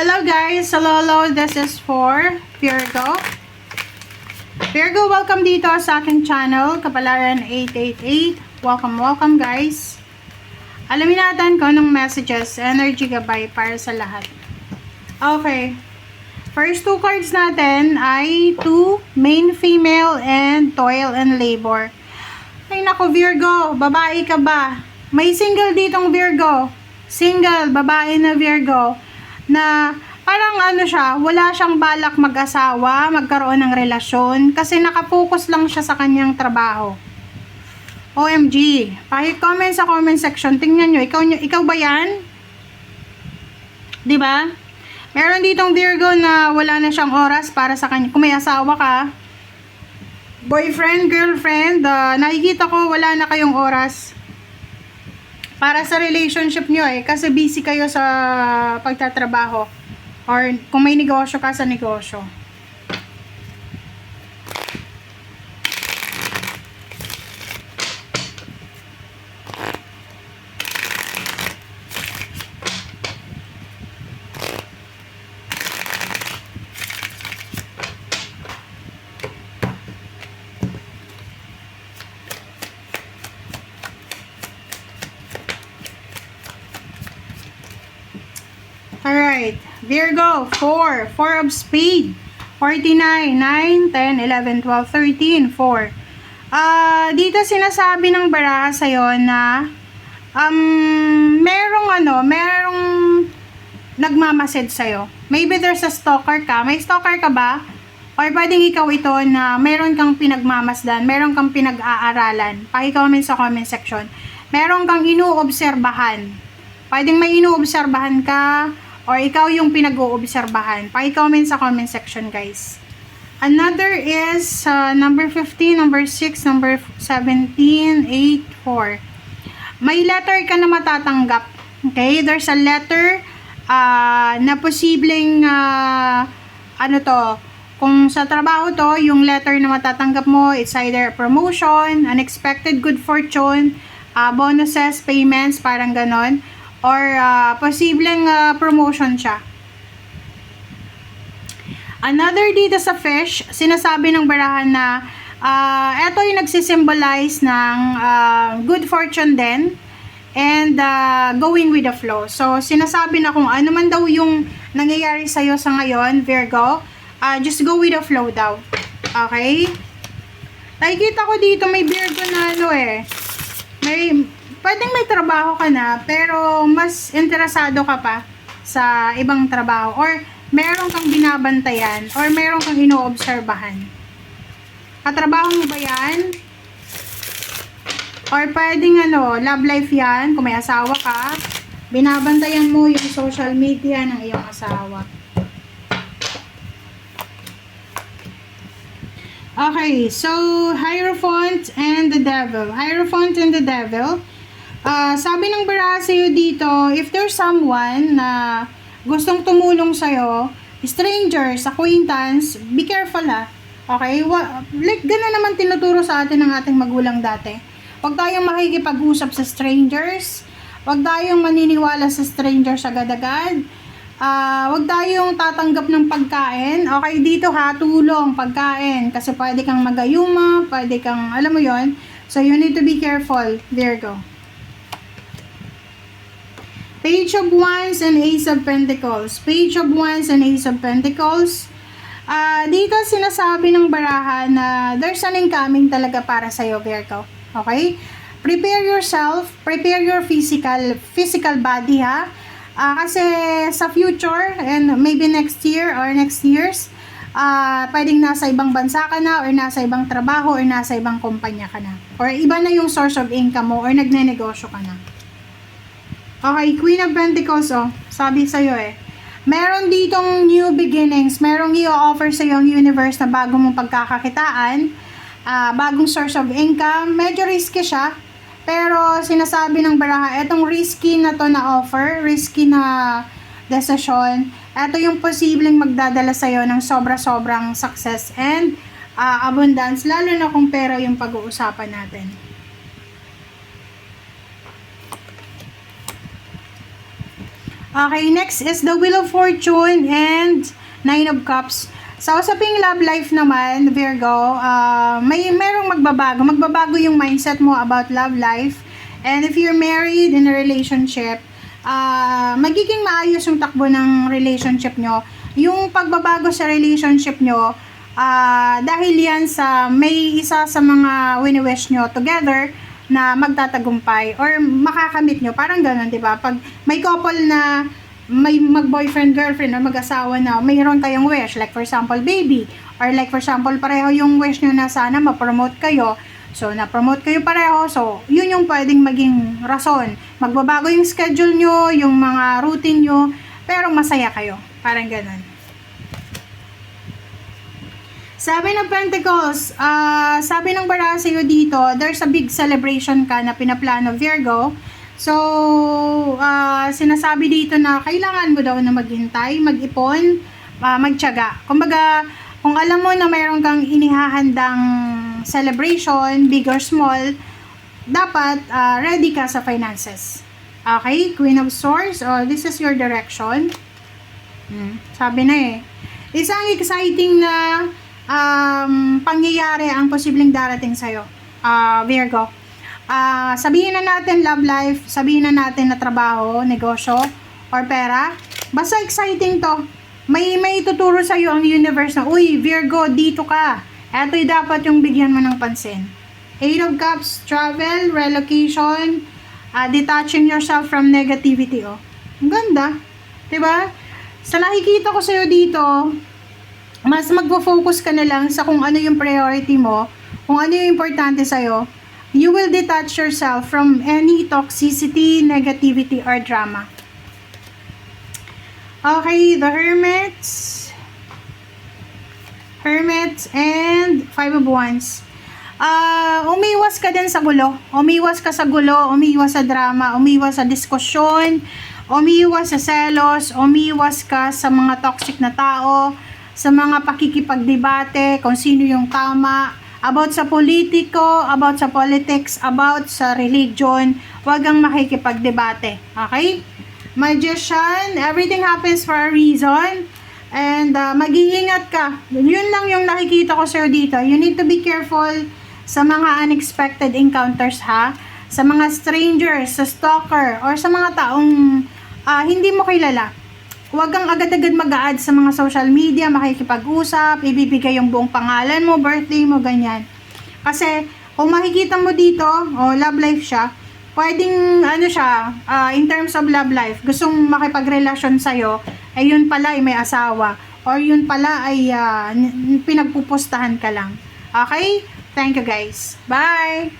Hello guys! Hello. This is for Virgo. Virgo, welcome dito sa aking channel, Kapalaran 888. Welcome guys. Alamin natin kung anong messages, energy gabay para sa lahat. Okay. First two cards natin ay 2, main female, and toil and labor. Ay nako Virgo, babae ka ba? May single ditong Virgo. Single, babae na Virgo. Na parang ano siya, wala siyang balak mag-asawa, magkaroon ng relasyon kasi nakafocus lang siya sa kanyang trabaho. OMG, paki-comment sa comment section. Tingnan nyo, ikaw ba yan? 'Di ba? Meron ditong Virgo na wala na siyang oras para sa kanya. Kung may asawa ka, boyfriend, girlfriend, nakikita ko wala na kayong oras para sa relationship nyo kasi busy kayo sa pagtatrabaho or kung may negosyo ka sa negosyo. Alright, Virgo, 4 of spade, 49, 9, 10, 11, 12, 13, 4. Dito sinasabi ng baraha sa'yo na merong nagmamasid sa'yo. Maybe there's a stalker ka. May stalker ka ba? Or pwedeng ikaw ito na meron kang pinagmamasdan, meron kang pinag-aaralan. Paki-comment sa comment section. Meron kang inuobserbahan. Pwedeng may inuobserbahan ka, or ikaw yung pinag-uobserbahan. Paki-comment sa comment section, guys. Another is number 15, number 6, number 17, 8, 4. May letter ka na matatanggap. Okay? There's a letter na posibleng kung sa trabaho to, yung letter na matatanggap mo, it's either promotion, unexpected good fortune, bonuses, payments, parang ganon. Or posibleng promotion siya. Another dito sa fish, sinasabi ng barahan na ito yung nagsisimbolize ng good fortune din and going with the flow. So, sinasabi na kung ano man daw yung nangyayari sa'yo sa ngayon, Virgo, just go with the flow daw. Okay? Nakikita ko dito may Virgo na pwedeng may trabaho ka na, pero mas interesado ka pa sa ibang trabaho. Or, meron kang binabantayan. Or, meron kang inoobserbahan. Katrabaho mo ba yan? Or, pwedeng love life yan. Kung may asawa ka, binabantayan mo yung social media ng iyong asawa. Okay, so, Hierophant and the Devil. Hierophant and the Devil. Sabi ng baraha sa'yo dito, if there's someone na gustong tumulong sa'yo, strangers, acquaintance, be careful Okay? Like, gano'n naman tinuturo sa atin ng ating magulang dati. Huwag tayong makikipag-usap sa strangers. Huwag tayong maniniwala sa strangers agad-agad. Huwag tayong tatanggap ng pagkain. Okay, dito tulong, pagkain. Kasi pwede kang magayuma, pwede kang, alam mo yon. So, you need to be careful, Virgo. Page of Wands and Ace of Pentacles. Page of Wands and Ace of Pentacles. Dito sinasabi ng baraha na there's an incoming talaga para sa'yo, Virgo. Okay? Prepare yourself. Prepare your physical body, kasi sa future, and maybe next year or next years, pwedeng nasa ibang bansa ka na, or nasa ibang trabaho, or nasa ibang kumpanya ka na. Or iba na yung source of income mo, or nagnenegosyo ka na. Okay, Queen of Pentacles, sabi sa'yo meron ditong new beginnings, merong i-offer sa'yo ang universe na bagong mong pagkakakitaan, bagong source of income. Medyo risky siya, pero sinasabi ng baraha, etong risky na to na offer, risky na decision, eto yung posibleng magdadala sa'yo ng sobra-sobrang success and abundance, lalo na kung pera yung pag-uusapan natin. Okay, next is the Wheel of Fortune and Nine of Cups. Sa usaping love life naman, Virgo, merong magbabago. Magbabago yung mindset mo about love life. And if you're married in a relationship, magiging maayos yung takbo ng relationship nyo. Yung pagbabago sa relationship nyo, dahil yan sa may isa sa mga wini-wish nyo together na magtatagumpay or makakamit nyo, parang gano'n, di ba? Pag may couple na may mag-boyfriend, girlfriend, or mag-asawa na mayroon kayong wish, like for example, baby, or like for example, pareho yung wish nyo na sana ma-promote kayo, so na-promote kayo pareho, so yun yung pwedeng maging rason. Magbabago yung schedule nyo, yung mga routine nyo, pero masaya kayo, parang gano'n. Sabi ng Pentacles, sabi ng baraha sa'yo dito, there's a big celebration ka na pinaplano, Virgo. So, sinasabi dito na kailangan mo daw na maghintay, mag-ipon, magtiyaga. Kumbaga, kung alam mo na mayroon kang inihahandang celebration, big or small, dapat ready ka sa finances. Okay? Queen of Swords, this is your direction. Sabi na eh. Isang exciting na pangyayari ang posibleng darating sa'yo, Virgo. Sabihin na natin love life, sabihin na natin na trabaho, negosyo, or pera. Basta exciting to. May tuturo sa'yo ang universe na, uy, Virgo, dito ka. Eto'y dapat yung bigyan mo ng pansin. Eight of Cups, travel, relocation, detaching yourself from negativity. Ang ganda. Diba? Sa nakikita ko sa'yo dito, mas magpo-focus ka na lang sa kung ano yung priority mo, kung ano yung importante sa'yo. You will detach yourself from any toxicity, negativity, or drama. Okay, the Hermits. Hermits and Five of Wands. Umiwas ka din sa gulo. Umiwas ka sa gulo, umiwas sa drama, umiwas sa diskusyon, umiwas sa selos, umiwas ka sa mga toxic na tao, sa mga pakikipagdebate, kung sino yung tama, about sa politiko, about sa politics, about sa religion, wag kang makikipagdebate. Okay? Magician, everything happens for a reason, and mag-iingat ka. Yun lang yung nakikita ko sa'yo dito. You need to be careful sa mga unexpected encounters, ha? Sa mga strangers, sa stalker, or sa mga taong hindi mo kilala. Huwag kang agad-agad mag-a-add sa mga social media, makikipag-usap, ibibigay yung buong pangalan mo, birthday mo, ganyan. Kasi, kung makikita mo dito, love life siya, pwedeng, in terms of love life, gustong makipagrelasyon sa'yo, ay yun pala ay may asawa, or yun pala ay pinagpupustahan ka lang. Okay? Thank you guys. Bye!